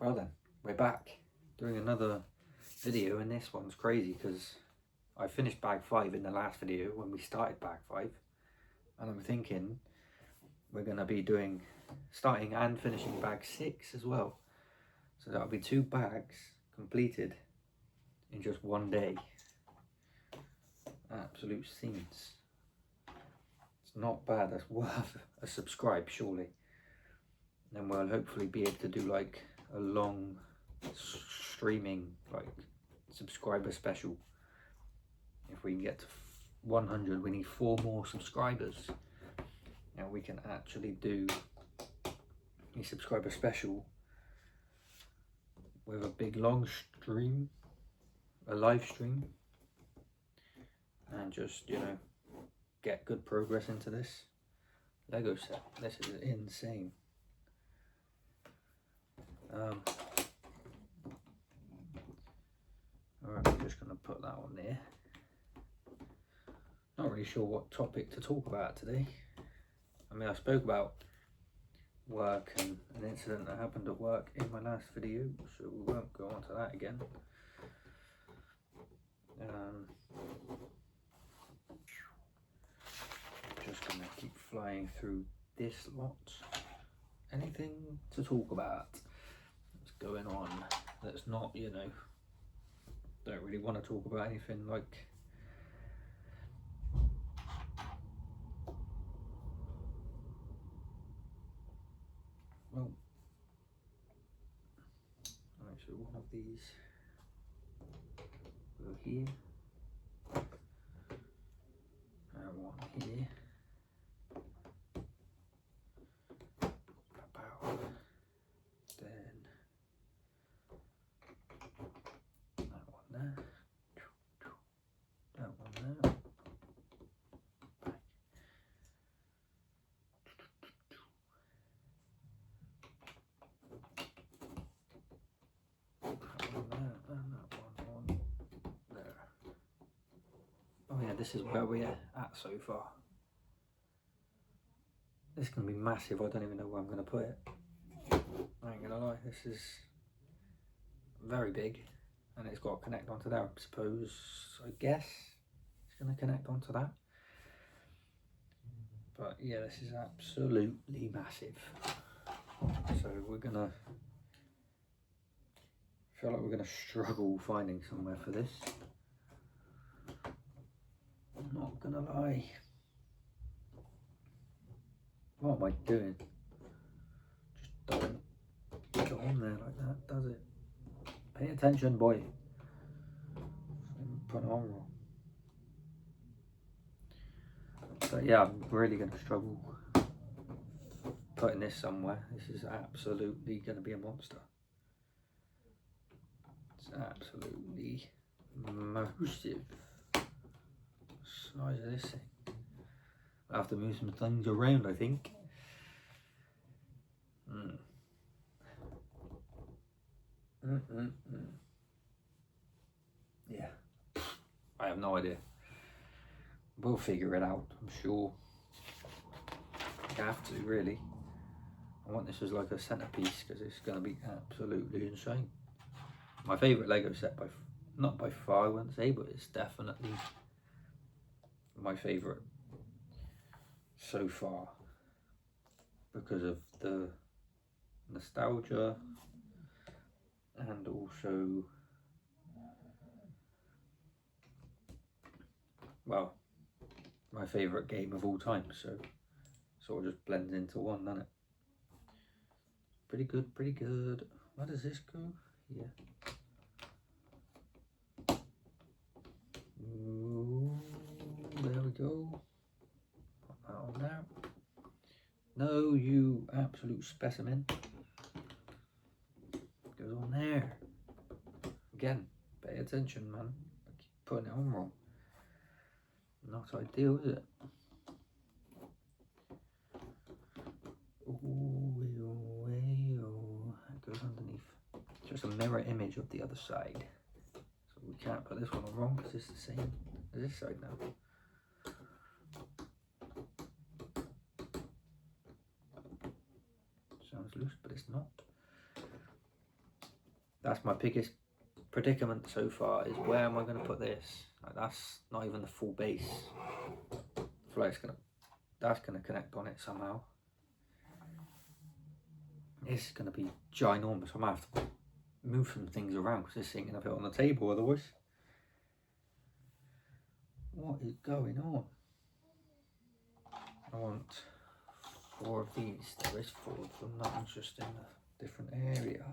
Well then, we're back doing another video, and this one's crazy because I finished bag 5 in the last video when we started bag 5, and I'm thinking we're going to be starting and finishing bag 6 as well. So that'll be 2 bags completed in just one day. Absolute scenes. It's not bad, that's worth a subscribe surely. Then we'll hopefully be able to do like a long streaming like subscriber special. If we can get to 100, we need 4 more subscribers. Now we can actually do a subscriber special with a big long stream, a live stream, and just, you know, get good progress into this Lego set. This is insane. Alright, I'm just going to put that on there. Not really sure what topic to talk about today. I mean, I spoke about work and an incident that happened at work in my last video, so we won't go on to that again. Just going to keep flying through this lot. Anything to talk about that's going on that's not, you know, don't really want to talk about anything like well, actually one of these go here and one here. Then that one there, that one there. Oh yeah, this is where we're at so far. This is going to be massive. I don't even know where I'm going to put it. I ain't going to lie, this is very big, and it's got to connect onto there. I guess it's going to connect onto that. But yeah, this is absolutely massive. So we're going to feel like we're going to struggle finding somewhere for this. I'm not going to lie. What am I doing? Just don't go on there like that, does it? Pay attention, boy. Put it on wrong. But yeah, I'm really going to struggle putting this somewhere. This is absolutely going to be a monster. It's absolutely massive. Size of this thing. I'll have to move some things around, I think. Yeah, I have no idea. We'll figure it out, I'm sure. You have to, really. I want this as like a centerpiece because it's going to be absolutely insane. My favourite Lego set, not by far I wouldn't say, but it's definitely my favourite so far because of the nostalgia and also, well, my favourite game of all time, so sort of just blends into one, doesn't it? Pretty good, pretty good. Where does this go? Yeah. Ooh, there we go. Put that on there. No, you absolute specimen. Goes on there. Again, pay attention, man. I keep putting it on wrong. Not ideal, is it? That goes underneath. It's just a mirror image of the other side. So we can't put this one on wrong because it's the same as this side now. Sounds loose, but it's not. That's my biggest predicament so far, is where am I going to put this? Like, that's not even the full base. I feel like that's gonna connect on it somehow. It's gonna be ginormous. I'm gonna have to move some things around because this ain't gonna fit on the table otherwise. What is going on? I want 4 of these. There is 4 of them. That one's just in a different area.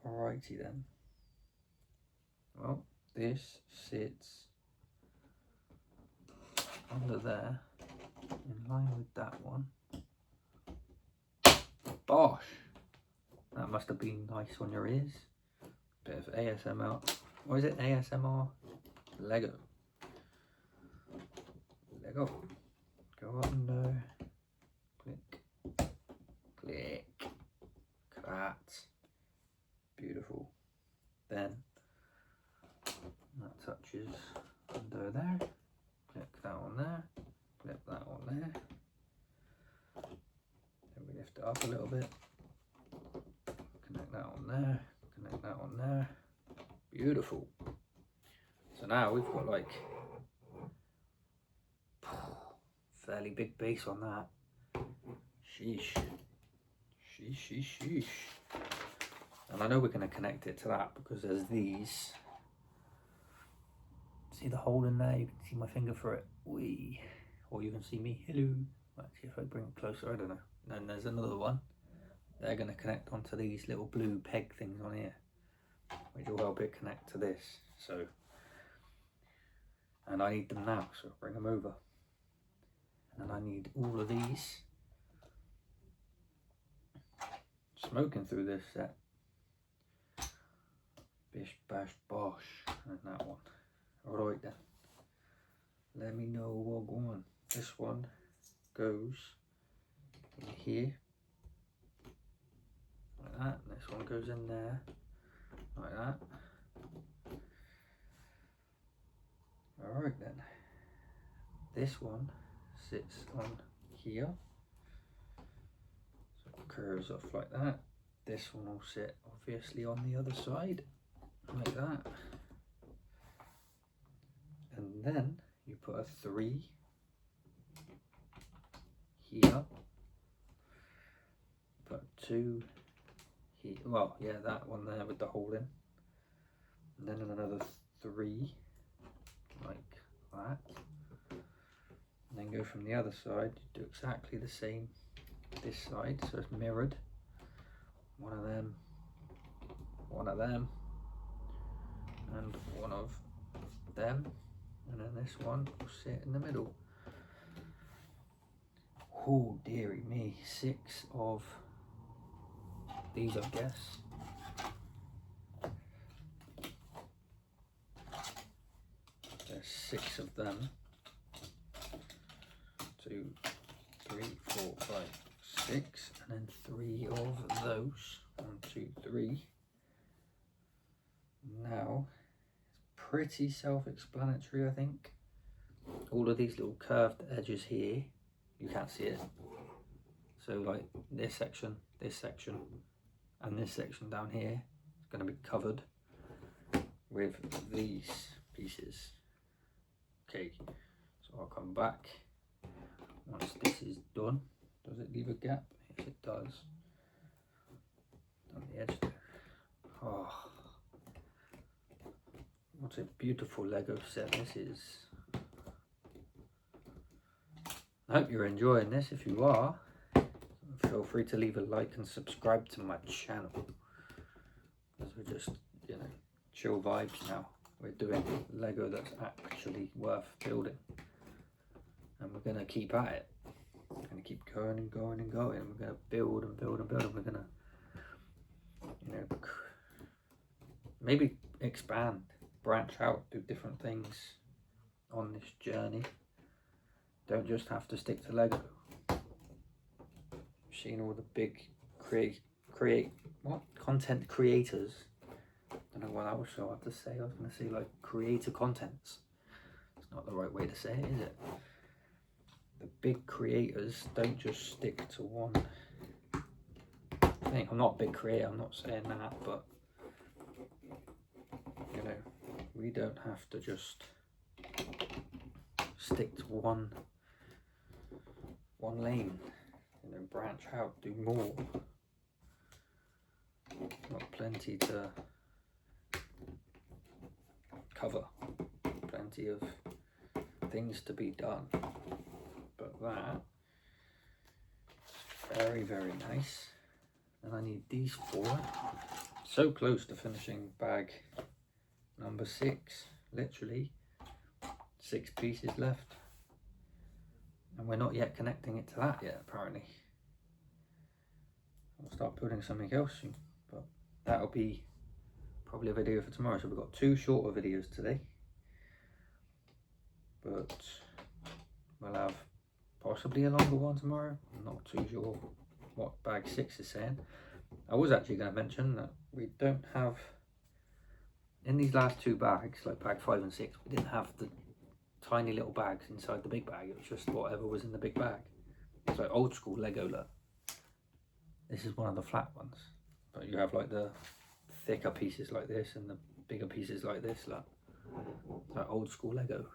Alrighty then. Well, this sits under there, in line with that one. Bosh! That must have been nice on your ears. Bit of ASMR. What is it? ASMR? Lego. Lego. Go under. Click. Click. That. Beautiful. Then that touches under there. Click that on there. Clip that on there. Then we lift it up a little bit. Connect that on there. Connect that on there. Beautiful. So now we've got like fairly big base on that. Sheesh. Sheesh, sheesh, sheesh. And I know we're going to connect it to that because there's these. See the hole in there? You can see my finger for it. Wee. Or you can see me. Hello. Actually, if I bring it closer, I don't know. And then there's another one. They're going to connect onto these little blue peg things on here, which will help it connect to this. So, and I need them now, so I'll bring them over. And then I need all of these. Smoking through this set. Bish, bash, bosh. And that one. Alright then. Let me know what going. This one goes in here. Like that. This one goes in there. Like that. Alright then. This one sits on here. So it curves off like that. This one will sit obviously on the other side. Like that. And then you put a 3 here. Put 2 here. Well, yeah, that one there with the hole in. And then another 3 like that. And then go from the other side. Do exactly the same this side, so it's mirrored. One of them, and one of them. And then this one will sit in the middle. Oh dearie me, 6 of these, I guess. There's 6 of them. 2, 3, 4, 5, 6, and then 3 of those. 1, 2, 3. Now, it's pretty self-explanatory, I think. All of these little curved edges here, you can't see it. So like this section, and this section down here is going to be covered with these pieces. Okay, so I'll come back once this is done. Does it leave a gap? Yes, it does. On the edge there. Oh, what a beautiful Lego set this is. I hope you're enjoying this. If you are, feel free to leave a like and subscribe to my channel. Because we're just, you know, chill vibes now. We're doing Lego that's actually worth building. And we're going to keep at it. We're going to keep going and going and going. And we're going to build and build and build. And we're going to, you know, maybe expand, branch out, do different things on this journey. Don't just have to stick to Lego. I've seen all the big content creators. I don't know what else I have to say. I was going to say like creator contents. It's not the right way to say it, is it? The big creators don't just stick to one thing. I'm not a big creator, I'm not saying that, but you know, we don't have to just stick to one lane, you know, branch out, do more. Got plenty to cover, plenty of things to be done, but that is very, very nice. And I need these 4. So close to finishing bag number 6, literally 6 pieces left, and we're not yet connecting it to that yet, apparently. I'll start putting something else soon, but that'll be probably a video for tomorrow. So we've got 2 shorter videos today, but we'll have possibly a longer one tomorrow. I'm not too sure what bag 6 is saying. I was actually going to mention that we don't have, in these last 2 bags, like bag 5 and 6, we didn't have the tiny little bags inside the big bag. It was just whatever was in the big bag. It's like old school Lego look. This is one of the flat ones, but you have like the thicker pieces like this and the bigger pieces like this. Look, it's like old school Lego.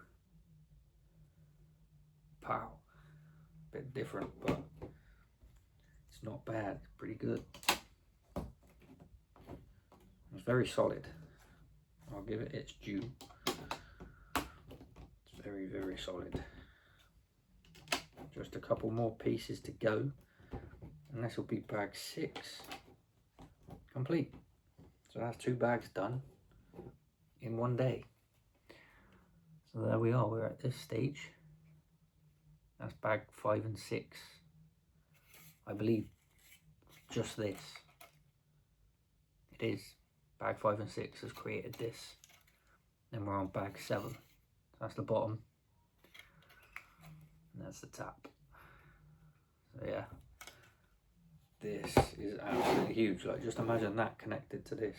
Pow. Bit different, but it's not bad. It's pretty good. It's very solid. I'll give it its due. It's very, very solid. Just a couple more pieces to go, and this will be bag 6 complete. So that's 2 bags done in one day. So there we are, we're at this stage. That's bag 5 and 6. I believe just this. It is. Bag 5 and 6 has created this. Then we're on bag 7. So that's the bottom. And that's the top. So yeah. This is absolutely huge. Like, just imagine that connected to this.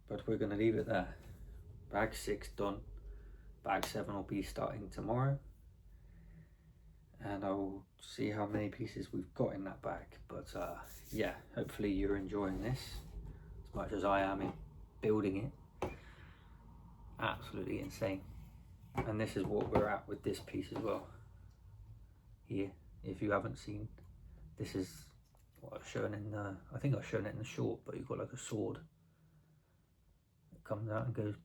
But we're going to leave it there. Bag 6 done. Bag 7 will be starting tomorrow. And I'll see how many pieces we've got in that bag. But yeah, hopefully you're enjoying this as much as I am in building it. Absolutely insane. And this is what we're at with this piece as well. Here, if you haven't seen, this is what I've shown in the, I think I've shown it in the short, but you've got like a sword that comes out and goes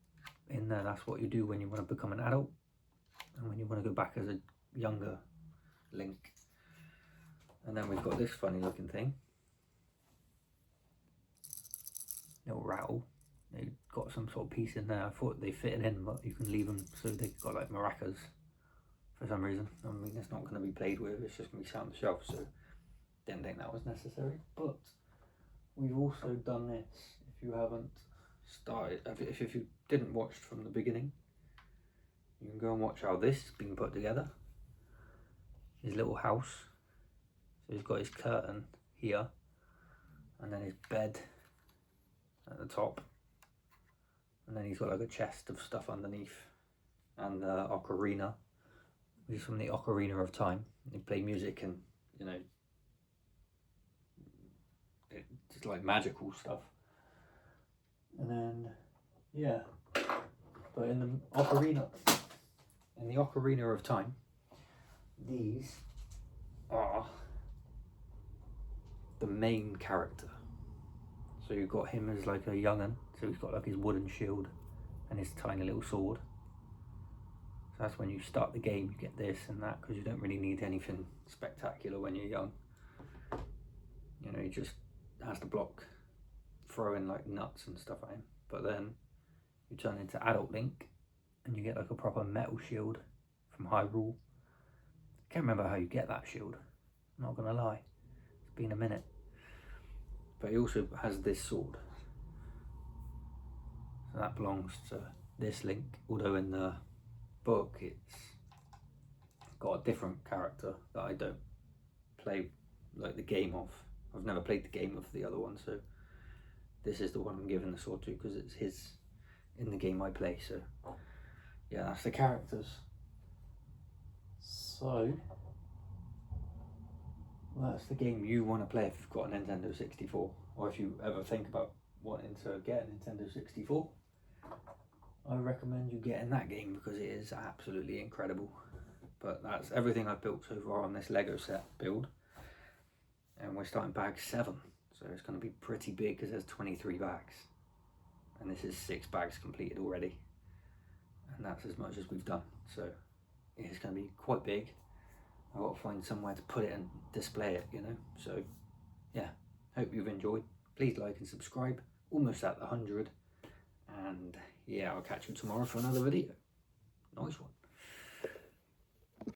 in there. That's what you do when you want to become an adult and when you want to go back as a younger Link. And then we've got this funny looking thing, little rattle. They've got some sort of piece in there. I thought they fitted in, but you can leave them so they've got like maracas for some reason. I mean, it's not going to be played with, it's just going to be sat on the shelf, so didn't think that was necessary. But we've also done this. If you haven't started, if you didn't watch from the beginning, you can go and watch how this has been put together. His little house. So he's got his curtain here, and then his bed at the top, and then he's got like a chest of stuff underneath, and the ocarina, which is from the Ocarina of Time. They play music and, you know, it's like magical stuff. And then yeah, but in the Ocarina of Time, these are the main character. So you've got him as like a young'un, so he's got like his wooden shield and his tiny little sword. So that's when you start the game, you get this and that, because you don't really need anything spectacular when you're young. You know, he just has to block throwing like nuts and stuff at him. But then you turn into adult Link and you get like a proper metal shield from Hyrule. Can't remember how you get that shield, I'm not gonna lie, it's been a minute. But he also has this sword, so that belongs to this Link, although in the book it's got a different character that I don't play like the game of. I've never played the game of the other one, so this is the one I'm giving the sword to because it's his in the game I play. So yeah, that's the characters. So well, that's the game you want to play if you've got a Nintendo 64, or if you ever think about wanting to get a Nintendo 64. I recommend you getting that game because it is absolutely incredible. But that's everything I've built so far on this Lego set build. And we're starting bag 7. So it's going to be pretty big because there's 23 bags. And this is 6 bags completed already. And that's as much as we've done. So it's going to be quite big. I've got to find somewhere to put it and display it, you know. So yeah, hope you've enjoyed. Please like and subscribe. Almost at the 100. And yeah, I'll catch you tomorrow for another video. Nice one.